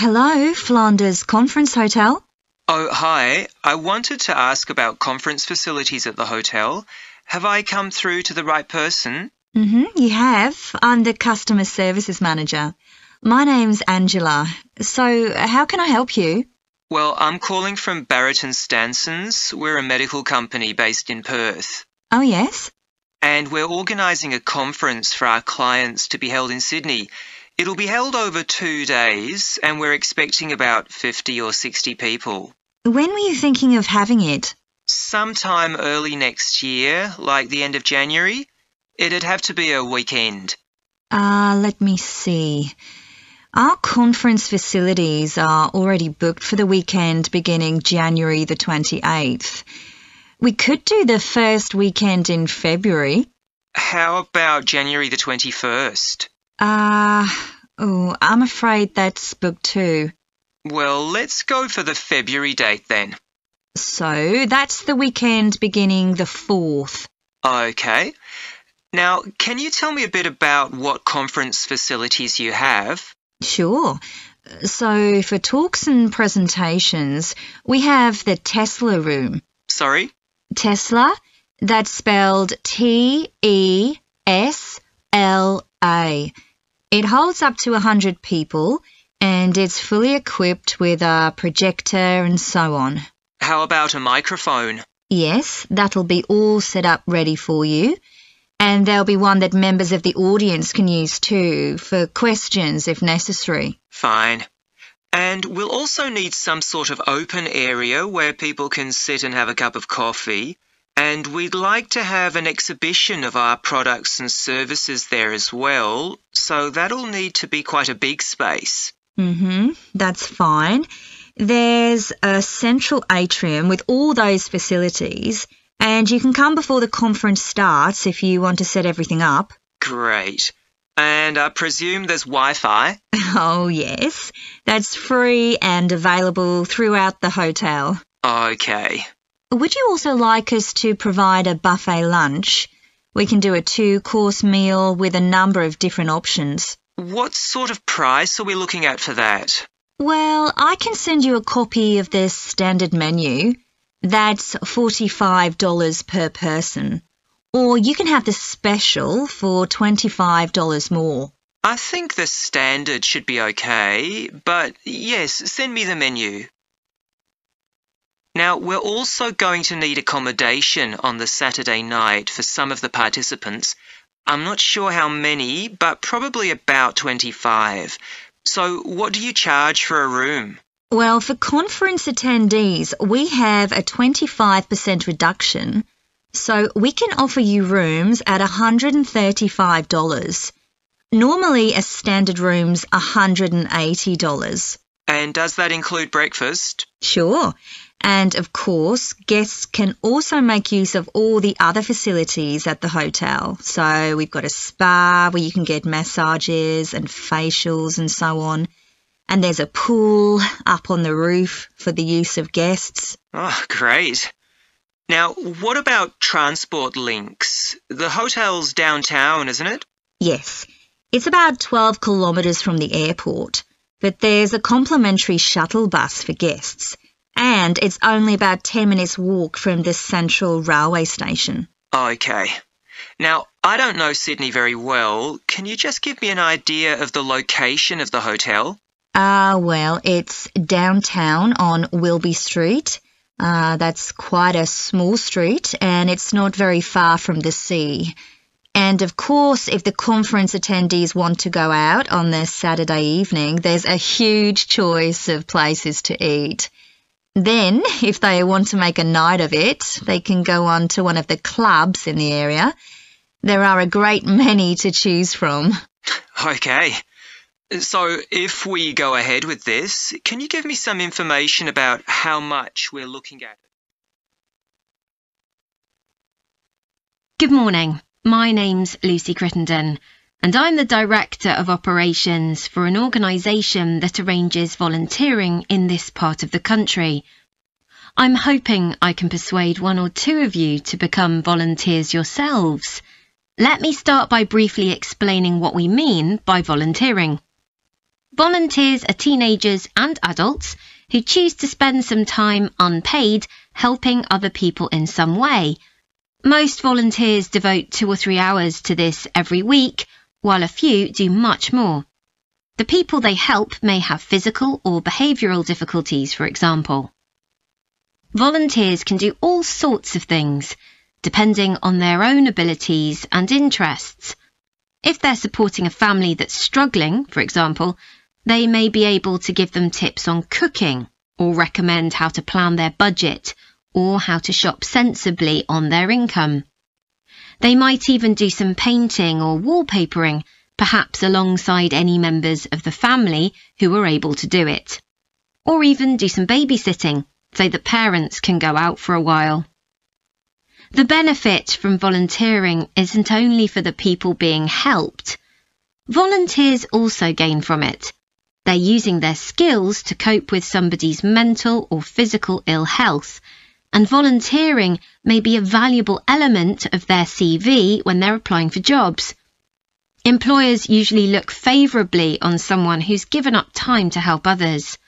Hello, Flanders Conference Hotel. Oh, hi. I wanted to ask about conference facilities at the hotel. Have I come through to the right person? You have. I'm the Customer Services Manager. My name's Angela. So, how can I help you? Well, I'm calling from Barrett and Stanson's. We're a medical company based in Perth. Oh, yes? And we're organising a conference for our clients to be held in Sydney. It'll be held over 2 days, and we're expecting about 50 or 60 people. When were you thinking of having it? Sometime early next year, like the end of January. It'd have to be a weekend. Let me see. Our conference facilities are already booked for the weekend beginning January the 28th. We could do the first weekend in February. How about January the 21st? I'm afraid that's booked too. Well, let's go for the February date then. So, that's the weekend beginning the 4th. Okay. Now, can you tell me a bit about what conference facilities you have? Sure. So, for talks and presentations, we have the Tesla room. Sorry? Tesla, that's spelled Tesla. It holds up to 100 people and it's fully equipped with a projector and so on. How about a microphone? Yes, that'll be all set up ready for you. And there'll be one that members of the audience can use too, for questions if necessary. Fine. And we'll also need some sort of open area where people can sit and have a cup of coffee. And we'd like to have an exhibition of our products and services there as well, so that'll need to be quite a big space. That's fine. There's a central atrium with all those facilities, and you can come before the conference starts if you want to set everything up. Great. And I presume there's Wi-Fi? Oh, yes. That's free and available throughout the hotel. Okay. Would you also like us to provide a buffet lunch? We can do a 2-course meal with a number of different options. What sort of price are we looking at for that? Well, I can send you a copy of the standard menu. That's $45 per person. Or you can have the special for $25 more. I think the standard should be okay, but yes, send me the menu. Now, we're also going to need accommodation on the Saturday night for some of the participants. I'm not sure how many, but probably about 25. So what do you charge for a room? Well, for conference attendees, we have a 25% reduction, so we can offer you rooms at $135. Normally, a standard room's $180. And does that include breakfast? Sure. And of course, guests can also make use of all the other facilities at the hotel. So we've got a spa where you can get massages and facials and so on. And there's a pool up on the roof for the use of guests. Oh, great. Now, what about transport links? The hotel's downtown, isn't it? Yes. It's about 12 kilometres from the airport, but there's a complimentary shuttle bus for guests. And it's only about 10 minutes walk from the central railway station. Okay. Now, I don't know Sydney very well. Can you just give me an idea of the location of the hotel? Well, it's downtown on Wilby Street. That's quite a small street and it's not very far from the sea. And of course, if the conference attendees want to go out on the Saturday evening, there's a huge choice of places to eat. Then, if they want to make a night of it, they can go on to one of the clubs in the area. There are a great many to choose from. Okay. So, if we go ahead with this, can you give me some information about how much we're looking at? Good morning. My name's Lucy Crittenden, and I'm the Director of Operations for an organisation that arranges volunteering in this part of the country. I'm hoping I can persuade 1 or 2 of you to become volunteers yourselves. Let me start by briefly explaining what we mean by volunteering. Volunteers are teenagers and adults who choose to spend some time unpaid helping other people in some way. Most volunteers devote 2 or 3 hours to this every week, while a few do much more. The people they help may have physical or behavioural difficulties, for example. Volunteers can do all sorts of things, depending on their own abilities and interests. If they're supporting a family that's struggling, for example, they may be able to give them tips on cooking, or recommend how to plan their budget, or how to shop sensibly on their income. They might even do some painting or wallpapering, perhaps alongside any members of the family who are able to do it. Or even do some babysitting, so that parents can go out for a while. The benefit from volunteering isn't only for the people being helped. Volunteers also gain from it. They're using their skills to cope with somebody's mental or physical ill health, and volunteering may be a valuable element of their CV when they're applying for jobs. Employers usually look favourably on someone who's given up time to help others.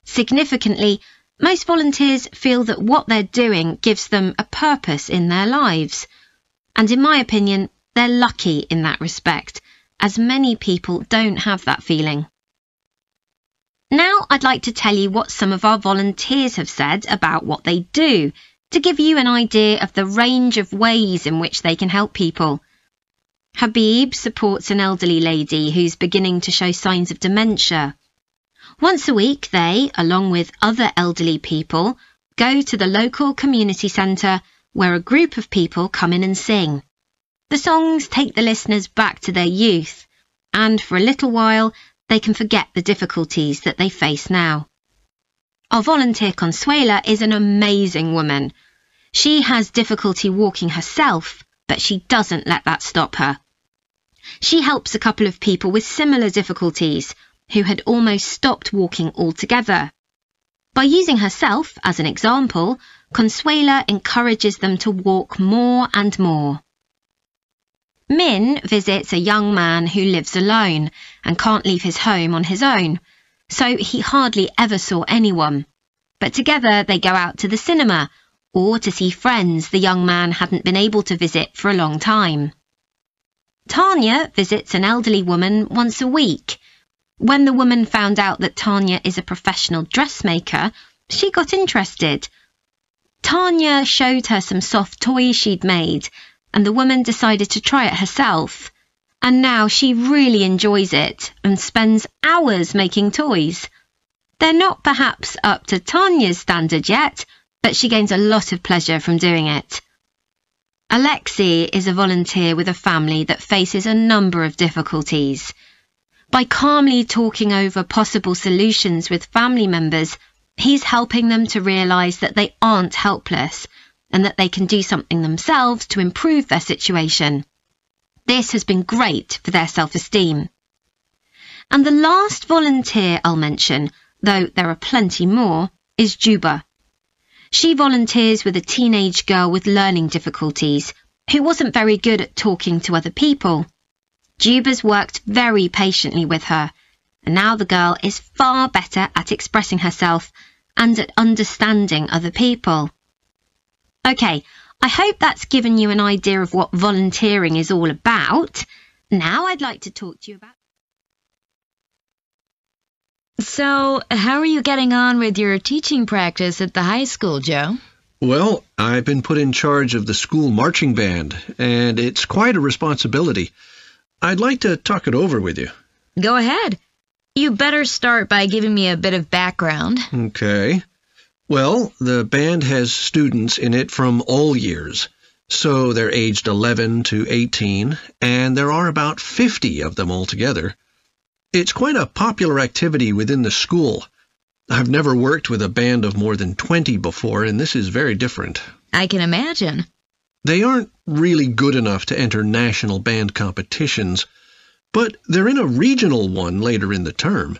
Significantly, most volunteers feel that what they're doing gives them a purpose in their lives. And in my opinion, they're lucky in that respect, as many people don't have that feeling. Now I'd like to tell you what some of our volunteers have said about what they do, to give you an idea of the range of ways in which they can help people. Habib supports an elderly lady who's beginning to show signs of dementia. Once a week they, along with other elderly people, go to the local community centre where a group of people come in and sing. The songs take the listeners back to their youth, and for a little while they can forget the difficulties that they face now. Our volunteer Consuela is an amazing woman. She has difficulty walking herself, but she doesn't let that stop her. She helps a couple of people with similar difficulties who had almost stopped walking altogether. By using herself as an example, Consuela encourages them to walk more and more. Min visits a young man who lives alone and can't leave his home on his own, so he hardly ever saw anyone. But together they go out to the cinema or to see friends the young man hadn't been able to visit for a long time. Tanya visits an elderly woman once a week. When the woman found out that Tanya is a professional dressmaker, she got interested. Tanya showed her some soft toys she'd made, and the woman decided to try it herself. And now she really enjoys it and spends hours making toys. They're not perhaps up to Tanya's standard yet, but she gains a lot of pleasure from doing it. Alexei is a volunteer with a family that faces a number of difficulties. By calmly talking over possible solutions with family members, he's helping them to realise that they aren't helpless and that they can do something themselves to improve their situation. This has been great for their self-esteem. And the last volunteer I'll mention, though there are plenty more, is Juba. She volunteers with a teenage girl with learning difficulties who wasn't very good at talking to other people. Juba's worked very patiently with her, and now the girl is far better at expressing herself and at understanding other people. OK, I hope that's given you an idea of what volunteering is all about. Now I'd like to talk to you about... So, how are you getting on with your teaching practice at the high school, Joe? Well, I've been put in charge of the school marching band, and it's quite a responsibility. I'd like to talk it over with you. Go ahead. You better start by giving me a bit of background. Okay. Well, the band has students in it from all years. So they're aged 11 to 18, and there are about 50 of them altogether. It's quite a popular activity within the school. I've never worked with a band of more than 20 before, and this is very different. I can imagine. They aren't really good enough to enter national band competitions, but they're in a regional one later in the term.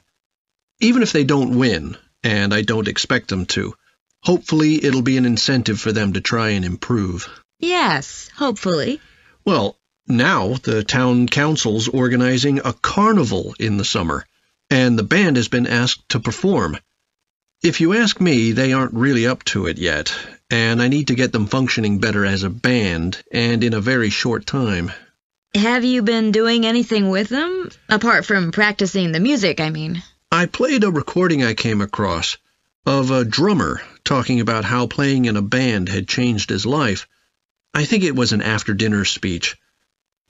Even if they don't win, and I don't expect them to, hopefully it'll be an incentive for them to try and improve. Yes, hopefully. Well, now the town council's organizing a carnival in the summer. and the band has been asked to perform. If you ask me, they aren't really up to it yet, and I need to get them functioning better as a band, and in a very short time. Have you been doing anything with them? Apart from practicing the music, I mean. I played a recording I came across of a drummer talking about how playing in a band had changed his life. I think it was an after-dinner speech.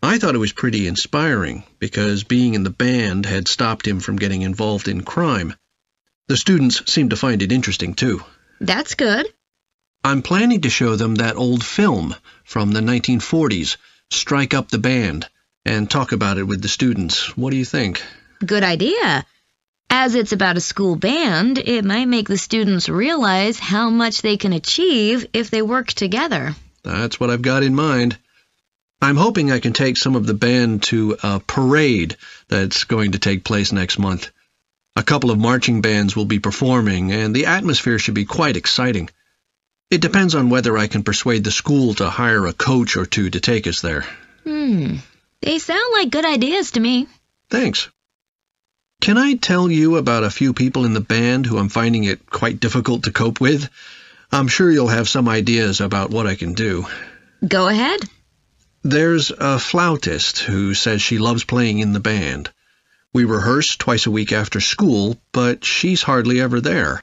I thought it was pretty inspiring, because being in the band had stopped him from getting involved in crime. The students seemed to find it interesting, too. That's good. I'm planning to show them that old film from the 1940s, Strike Up the Band, and talk about it with the students. What do you think? Good idea. As it's about a school band, it might make the students realize how much they can achieve if they work together. That's what I've got in mind. I'm hoping I can take some of the band to a parade that's going to take place next month. A couple of marching bands will be performing, and the atmosphere should be quite exciting. It depends on whether I can persuade the school to hire a coach or two to take us there. They sound like good ideas to me. Thanks. Can I tell you about a few people in the band who I'm finding it quite difficult to cope with? I'm sure you'll have some ideas about what I can do. Go ahead. There's a flautist who says she loves playing in the band. We rehearse twice a week after school, but she's hardly ever there.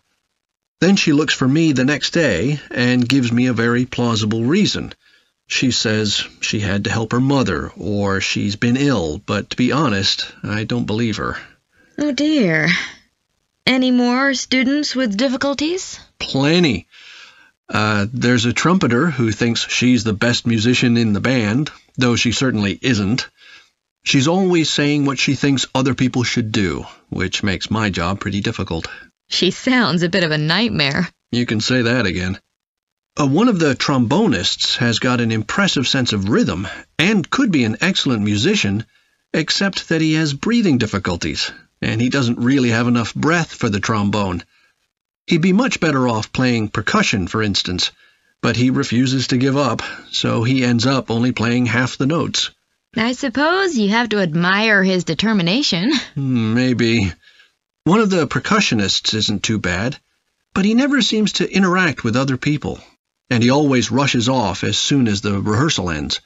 Then she looks for me the next day and gives me a very plausible reason. She says she had to help her mother, or she's been ill, but to be honest, I don't believe her. Oh dear. Any more students with difficulties? Plenty. There's a trumpeter who thinks she's the best musician in the band, though she certainly isn't. She's always saying what she thinks other people should do, which makes my job pretty difficult. She sounds a bit of a nightmare. You can say that again. One of the trombonists has got an impressive sense of rhythm and could be an excellent musician, except that he has breathing difficulties, and he doesn't really have enough breath for the trombone. He'd be much better off playing percussion, for instance, but he refuses to give up, so he ends up only playing half the notes. I suppose you have to admire his determination. Maybe. One of the percussionists isn't too bad, but he never seems to interact with other people, and he always rushes off as soon as the rehearsal ends.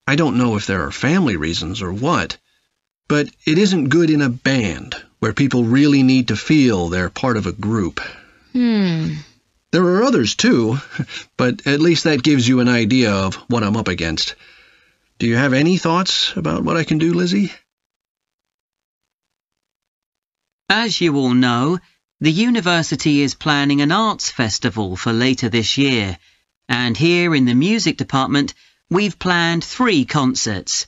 I don't know if there are family reasons or what, but it isn't good in a band where people really need to feel they're part of a group. There are others too, but at least that gives you an idea of what I'm up against. Do you have any thoughts about what I can do, Lizzie? As you all know, the university is planning an arts festival for later this year, and here in the music department, we've planned 3 concerts.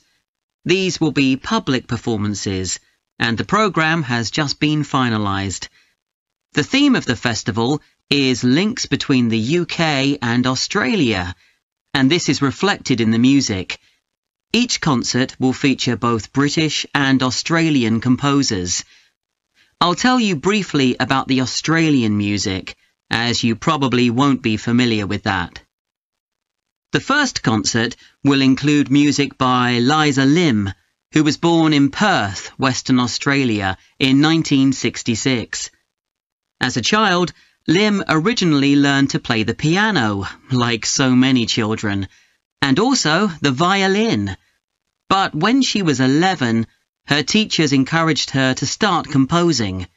These will be public performances, and the programme has just been finalised. The theme of the festival is links between the UK and Australia, and this is reflected in the music. Each concert will feature both British and Australian composers. I'll tell you briefly about the Australian music, as you probably won't be familiar with that. The first concert will include music by Liza Lim, who was born in Perth, Western Australia, in 1966. As a child, Lim originally learned to play the piano, like so many children, and also the violin. But when she was 11, her teachers encouraged her to start composing.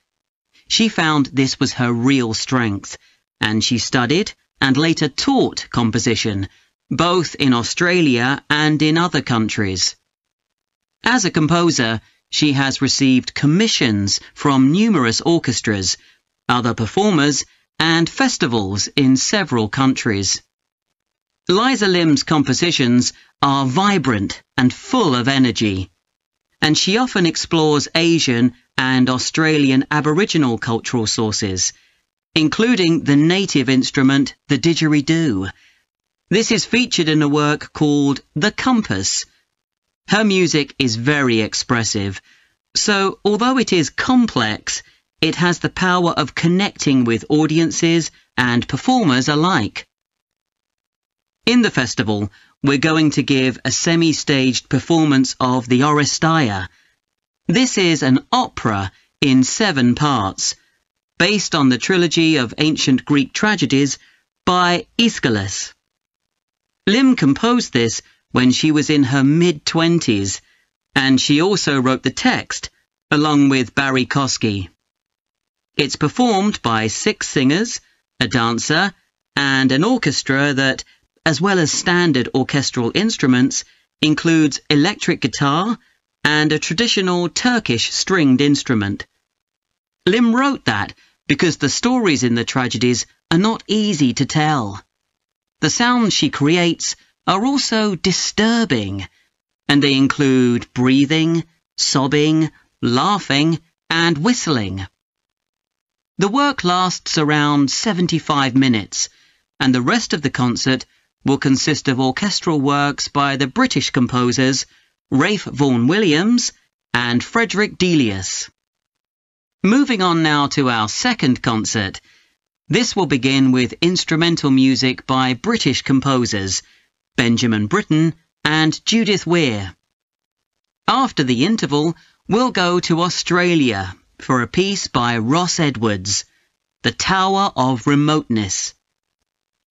She found this was her real strength, and she studied and later taught composition, both in Australia and in other countries. As a composer, she has received commissions from numerous orchestras, other performers, and festivals in several countries. Liza Lim's compositions are vibrant and full of energy, and she often explores Asian and Australian Aboriginal cultural sources, including the native instrument, the didgeridoo. This is featured in a work called The Compass. Her music is very expressive, so although it is complex, it has the power of connecting with audiences and performers alike. In the festival, we're going to give a semi-staged performance of the Oresteia. This is an opera in 7 parts, based on the trilogy of ancient Greek tragedies by Aeschylus. Lim composed this when she was in her mid-20s, and she also wrote the text, along with Barry Kosky. It's performed by 6 singers, a dancer, and an orchestra that, as well as standard orchestral instruments, includes electric guitar and a traditional Turkish stringed instrument. Lim wrote that because the stories in the tragedies are not easy to tell. The sounds she creates are also disturbing, and they include breathing, sobbing, laughing, and whistling. The work lasts around 75 minutes, and the rest of the concert will consist of orchestral works by the British composers Ralph Vaughan Williams and Frederick Delius. Moving on now to our second concert. This will begin with instrumental music by British composers Benjamin Britten and Judith Weir. After the interval, we'll go to Australia for a piece by Ross Edwards, The Tower of Remoteness.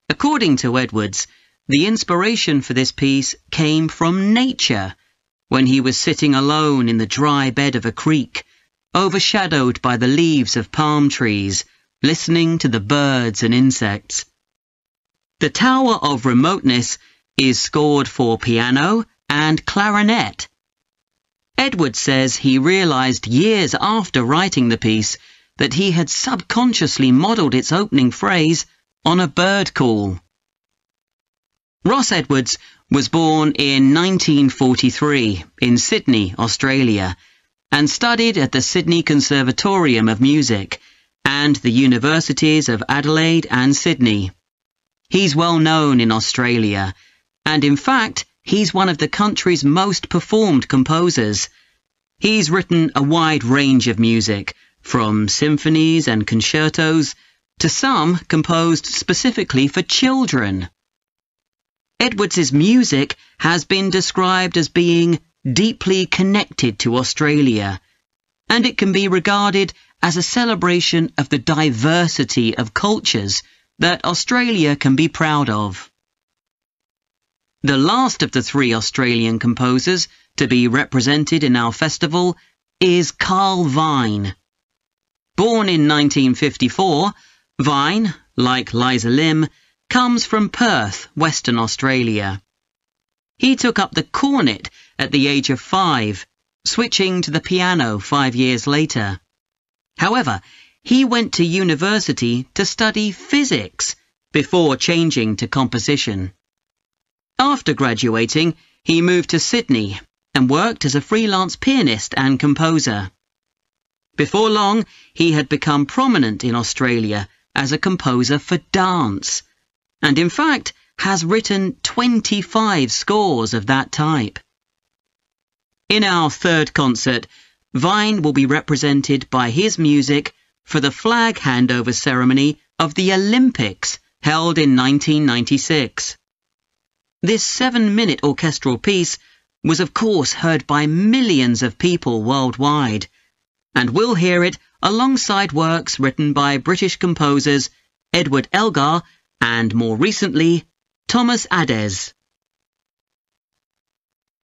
According to Edwards, the inspiration for this piece came from nature, when he was sitting alone in the dry bed of a creek, overshadowed by the leaves of palm trees, listening to the birds and insects. The Tower of Remoteness is scored for piano and clarinet. Edwards says he realized years after writing the piece that he had subconsciously modelled its opening phrase on a bird call. Ross Edwards was born in 1943 in Sydney, Australia, and studied at the Sydney Conservatorium of Music and the Universities of Adelaide and Sydney. He's well known in Australia, and in fact, he's one of the country's most performed composers. He's written a wide range of music, from symphonies and concertos to some composed specifically for children. Edwards's music has been described as being deeply connected to Australia, and it can be regarded as a celebration of the diversity of cultures that Australia can be proud of. The last of the 3 Australian composers to be represented in our festival is Carl Vine. Born in 1954, Vine, like Liza Lim, comes from Perth, Western Australia. He took up the cornet at the age of 5, switching to the piano 5 years later. However, he went to university to study physics before changing to composition. After graduating, he moved to Sydney and worked as a freelance pianist and composer. Before long, he had become prominent in Australia as a composer for dance, and in fact has written 25 scores of that type. In our third concert, Vine will be represented by his music for the flag handover ceremony of the Olympics held in 1996. This 7-minute orchestral piece was of course heard by millions of people worldwide, and we'll hear it alongside works written by British composers Edward Elgar and, more recently, Thomas Adès.